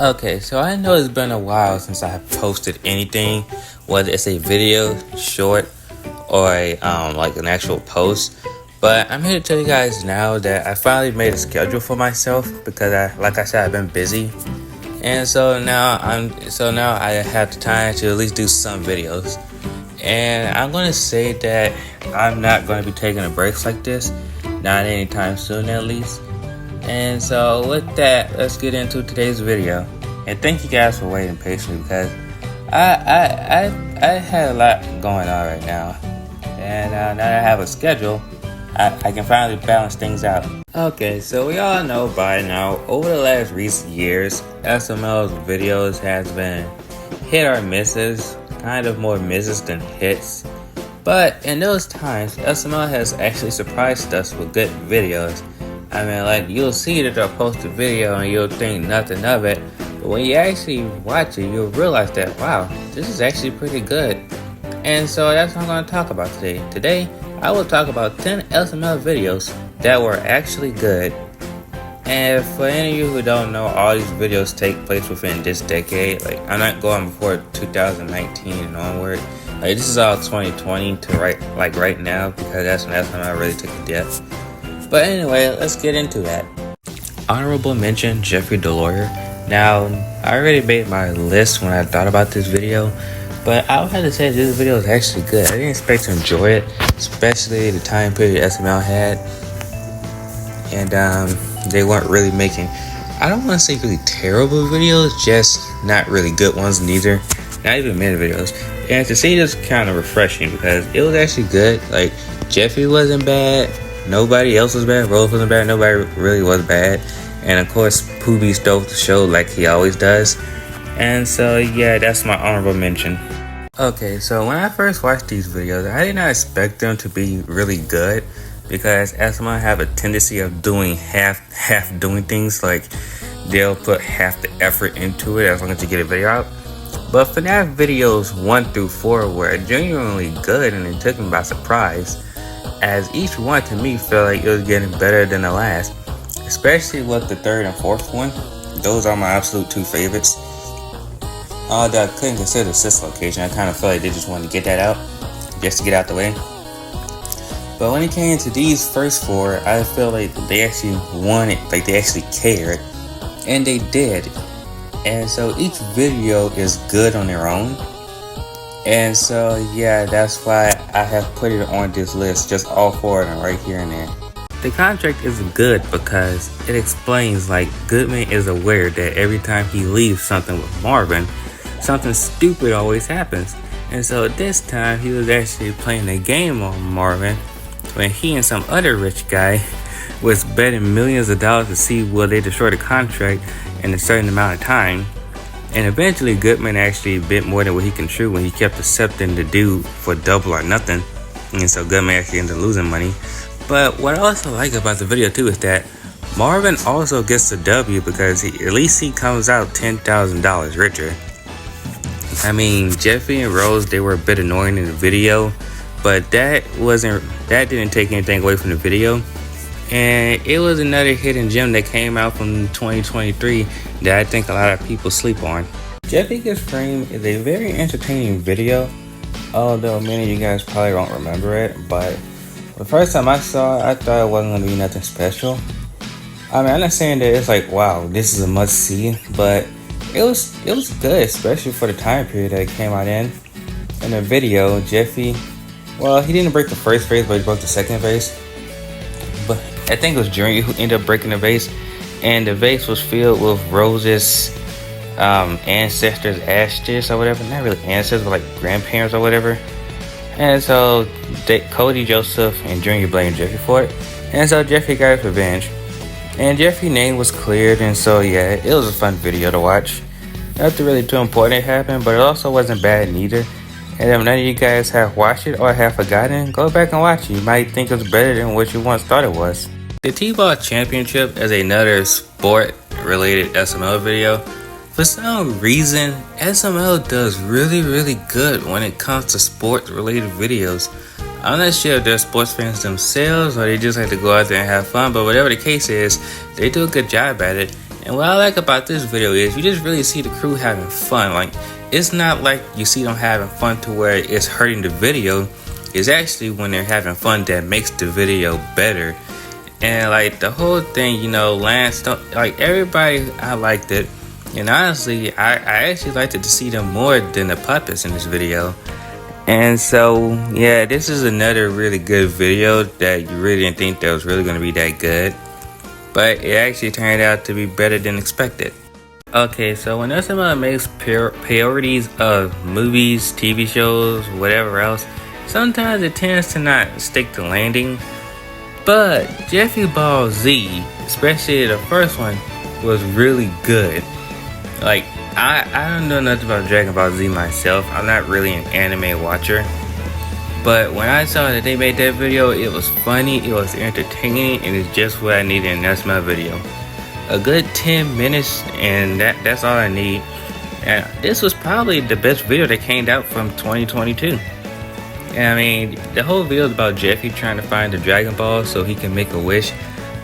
Okay, so I know it's been a while since I have posted anything, whether it's a video, short, or like an actual post. But I'm here to tell you guys now that I finally made a schedule for myself because like I said, I've been busy, and so now I have the time to at least do some videos. And I'm gonna say that I'm not gonna be taking a breaks like this, not anytime soon at least. And so with that, let's get into today's video. And thank you guys for waiting patiently because I had a lot going on right now. And now that I have a schedule, I can finally balance things out. Okay, so we all know by now, over the last recent years, SML's videos has been hit or misses, kind of more misses than hits. But in those times, SML has actually surprised us with good videos. I mean, like, you'll see that they'll post a video and you'll think nothing of it, but when you actually watch it, you'll realize that, wow, this is actually pretty good. And so that's what I'm going to talk about today. Today, I will talk about 10 SML videos that were actually good. And for any of you who don't know, all these videos take place within this decade. Like, I'm not going before 2019 and onward. Like, this is all 2020 to right now, because that's when SML really took a dip. But anyway, let's get into that. Honorable mention, Jeffy the Lawyer. Now, I already made my list when I thought about this video, but I would have to say this video is actually good. I didn't expect to enjoy it, especially the time period SML had. And they weren't really making, I don't want to say really terrible videos, just not really good ones neither. Not even many videos. And to see this kind of refreshing because it was actually good. Like, Jeffy wasn't bad. Nobody else was bad. Rose wasn't bad. Nobody really was bad. And of course, Poobie stole the show like he always does. And so, yeah, that's my honorable mention. Okay, so when I first watched these videos, I did not expect them to be really good because SML have a tendency of doing half doing things. Like, they'll put half the effort into it as long as you get a video out. But FNAF videos 1 through 4 were genuinely good and it took me by surprise, as each one to me felt like it was getting better than the last, especially with the third and fourth one. Those are my absolute two favorites. Although I couldn't consider the sixth location, I kind of felt like they just wanted to get that out, just to get out the way. But when it came to these first four, I felt like they actually wanted, like they actually cared, and they did. And so each video is good on their own. And so, yeah, that's why I have put it on this list, just all four of them right here and there. The contract is good because it explains, like, Goodman is aware that every time he leaves something with Marvin, something stupid always happens. And so this time he was actually playing a game on Marvin when he and some other rich guy was betting millions of dollars to see will they destroy the contract in a certain amount of time. And eventually Goodman actually bit more than what he can chew when he kept accepting the dude for double or nothing. And so Goodman actually ended up losing money. But what I also like about the video too is that Marvin also gets the W because at least he comes out $10,000 richer. I mean, Jeffy and Rose, they were a bit annoying in the video, but that didn't take anything away from the video. And it was another hidden gem that came out from 2023 that I think a lot of people sleep on. Jeffy Gets Framed is a very entertaining video, although many of you guys probably don't remember it. But the first time I saw it, I thought it wasn't going to be nothing special. I mean, I'm not saying that it's like, wow, this is a must-see, but it was good, especially for the time period that it came out in. In the video, Jeffy, well, he didn't break the first vase, but he broke the second vase. But I think it was Junior who ended up breaking the vase, and the vase was filled with Rose's ancestors' ashes or whatever. Not really ancestors, but like grandparents or whatever. And so Cody, Joseph, and Junior blamed Jeffy for it. And so Jeffy got his revenge. And Jeffy's name was cleared, and so yeah, it was a fun video to watch. Nothing really too important happened, but it also wasn't bad neither. And if none of you guys have watched it or have forgotten, go back and watch it. You might think it's better than what you once thought it was. The T-Ball Championship is another sport-related SML video. For some reason, SML does really good when it comes to sports-related videos. I'm not sure if they're sports fans themselves or they just like to go out there and have fun, but whatever the case is, they do a good job at it. And what I like about this video is you just really see the crew having fun. Like, it's not like you see them having fun to where it's hurting the video. It's actually when they're having fun that makes the video better. And like the whole thing, you know, Lance, like everybody, I liked it. And honestly, I actually liked it to see them more than the puppets in this video. And so, yeah, this is another really good video that you really didn't think that was really going to be that good. But it actually turned out to be better than expected. Okay, so when SML makes parodies of movies, TV shows, whatever else, sometimes it tends to not stick to landing. But Jeffy Ball Z, especially the first one, was really good. Like, I don't know nothing about Dragon Ball Z myself. I'm not really an anime watcher. But when I saw that they made that video, it was funny, it was entertaining, and it's just what I needed in an SML video. A good 10 minutes, and that's all I need. And this was probably the best video that came out from 2022. And I mean, the whole video is about Jeffy trying to find the Dragon Balls so he can make a wish.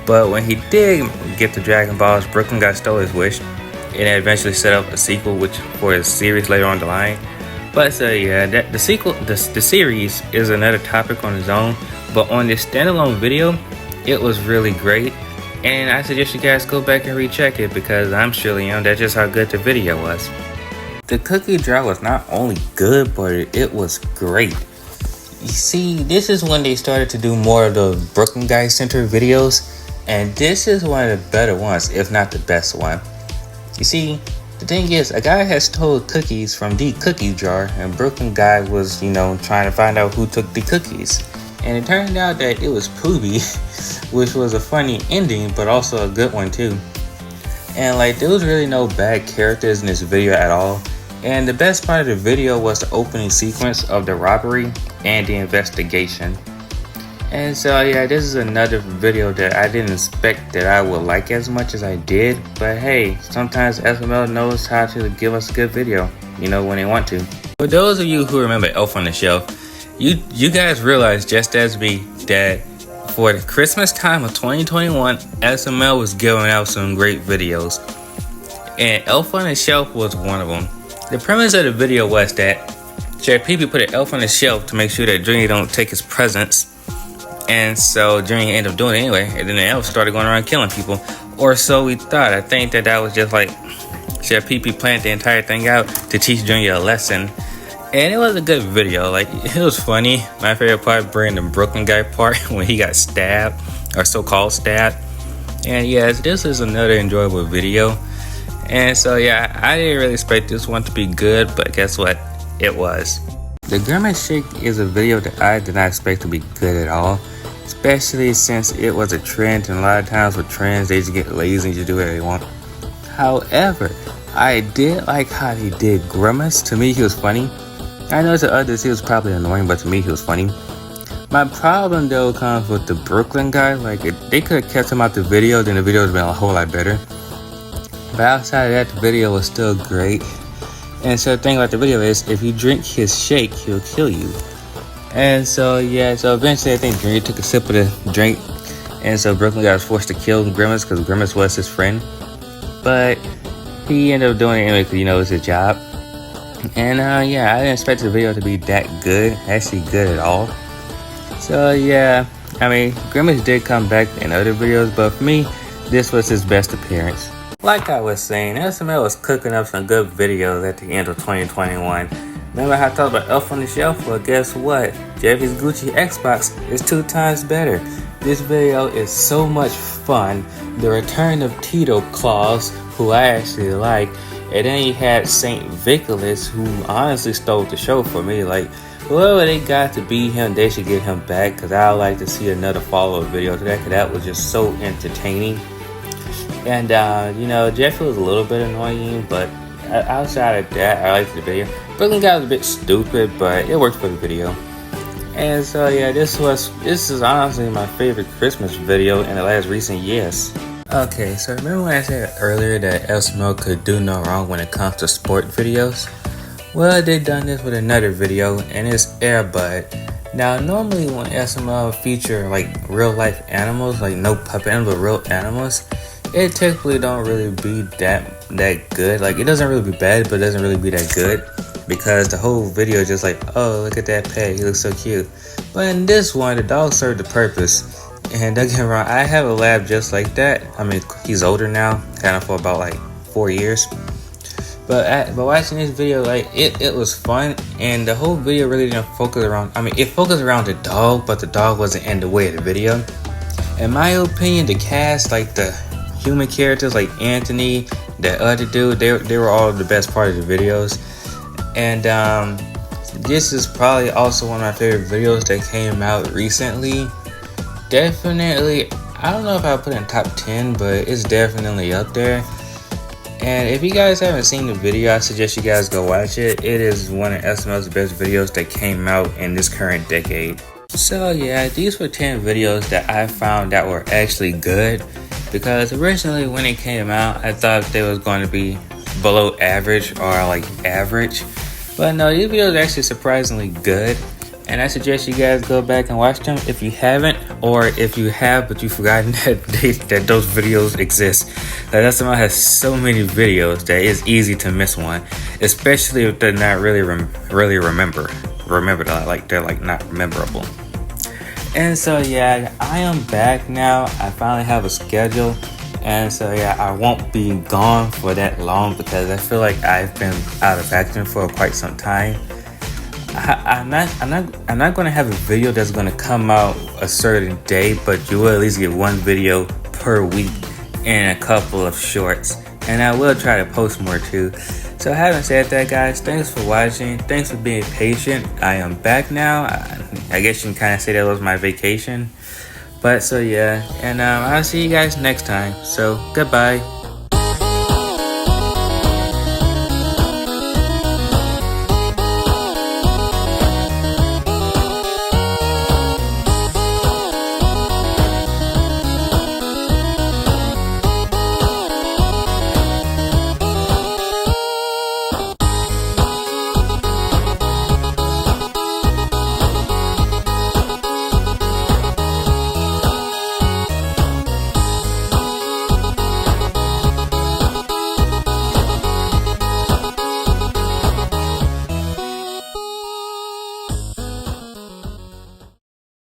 But when he did get the Dragon Balls, Brooklyn got stole his wish. And eventually set up a sequel for his series later on the line. But so yeah, the series is another topic on its own. But on this standalone video, it was really great. And I suggest you guys go back and recheck it because I'm sure that's just how good the video was. The cookie jar was not only good, but it was great. You see, this is when they started to do more of the Brooklyn Guy Center videos. And this is one of the better ones, if not the best one. You see, the thing is, a guy has stole cookies from the cookie jar, and Brooklyn Guy was, you know, trying to find out who took the cookies. And it turned out that it was Poobie, which was a funny ending, but also a good one too. And like, there was really no bad characters in this video at all. And the best part of the video was the opening sequence of the robbery and the investigation. And so yeah, this is another video that I didn't expect that I would like as much as I did. But hey, sometimes SML knows how to give us a good video, you know, when they want to. For those of you who remember Elf on the Shelf, you guys realize just as me that for the Christmas time of 2021, SML was giving out some great videos. And Elf on the Shelf was one of them. The premise of the video was that Jeffy put an elf on the shelf to make sure that Junior don't take his presents. And so Junior ended up doing it anyway, and then the elf started going around killing people. Or so we thought. I think that was just like Chef Pee planned the entire thing out to teach Junior a lesson. And it was a good video. Like, it was funny. My favorite part being the Brooklyn Guy part when he got stabbed, or so-called stabbed. And yes, this is another enjoyable video. And so yeah, I didn't really expect this one to be good, but guess what? It was. The Grimace Shake is a video that I did not expect to be good at all. Especially since it was a trend, and a lot of times with trends they just get lazy and just do whatever they want. However, I did like how he did Grimace. To me, he was funny. I know to others he was probably annoying, but to me he was funny. My problem though comes with the Brooklyn Guy. Like, if they could have kept him out the video, then the video would have been a whole lot better. But outside of that, the video was still great. And so the thing about the video is, if you drink his shake, he'll kill you. And so yeah, so eventually I think Junior took a sip of the drink, and so Brooklyn Guy was forced to kill Grimace because Grimace was his friend. But he ended up doing it anyway because, you know, it's his job. And yeah, I didn't expect the video to be that good, actually good at all. So yeah, I mean, Grimace did come back in other videos, but for me, this was his best appearance. Like I was saying, SML was cooking up some good videos at the end of 2021. Remember how I talked about Elf on the Shelf? Well, guess what? Jeffy's Gucci Xbox is 2 times better. This video is so much fun. The return of Tito Claus, who I actually like. And then you had St. Nicholas, who honestly stole the show for me. Like, whoever they got to be him, they should get him back. Because I would like to see another follow-up video to that. Because that was just so entertaining. And, you know, Jeffy was a little bit annoying. But outside of that, I liked the video. Brooklyn Guy was a bit stupid, but it worked for the video. And so yeah, this is honestly my favorite Christmas video in the last recent years. Okay, so remember when I said earlier that SML could do no wrong when it comes to sport videos? Well, they done this with another video, and it's Air Bud. Now, normally when SML feature like real life animals, like no puppet animals, but real animals, it typically don't really be that good. Like, it doesn't really be bad, but it doesn't really be that good, because the whole video is just like, oh, look at that pet, he looks so cute. But in this one, the dog served the purpose. And don't get me wrong, I have a lab just like that. I mean, he's older now, kind of for about like 4 years. But watching this video, like, it was fun, and the whole video really didn't focus around, I mean, it focused around the dog, but the dog wasn't in the way of the video. In my opinion, the cast, like the human characters like Anthony, that other dude, they were all the best part of the videos. And this is probably also one of my favorite videos that came out recently. Definitely, I don't know if I'll put it in top 10, but it's definitely up there. And if you guys haven't seen the video, I suggest you guys go watch it. It is one of SML's best videos that came out in this current decade. So yeah, these were 10 videos that I found that were actually good, because originally when it came out, I thought they was going to be below average or like average. But no, these videos are actually surprisingly good, and I suggest you guys go back and watch them if you haven't, or if you have but you've forgotten that those videos exist. SML has so many videos that it's easy to miss one, especially if they're not really remembered, like they're like not memorable. And so yeah, I am back now. I finally have a schedule, and so yeah, I won't be gone for that long, because I feel like I've been out of action for quite some time. I'm not gonna have a video that's gonna come out a certain day, but you will at least get one video per week and a couple of shorts, and I will try to post more too. So having said that, guys, thanks for watching, thanks for being patient. I am back now. I guess you can kind of say that was my vacation. But so yeah, and I'll see you guys next time, so goodbye.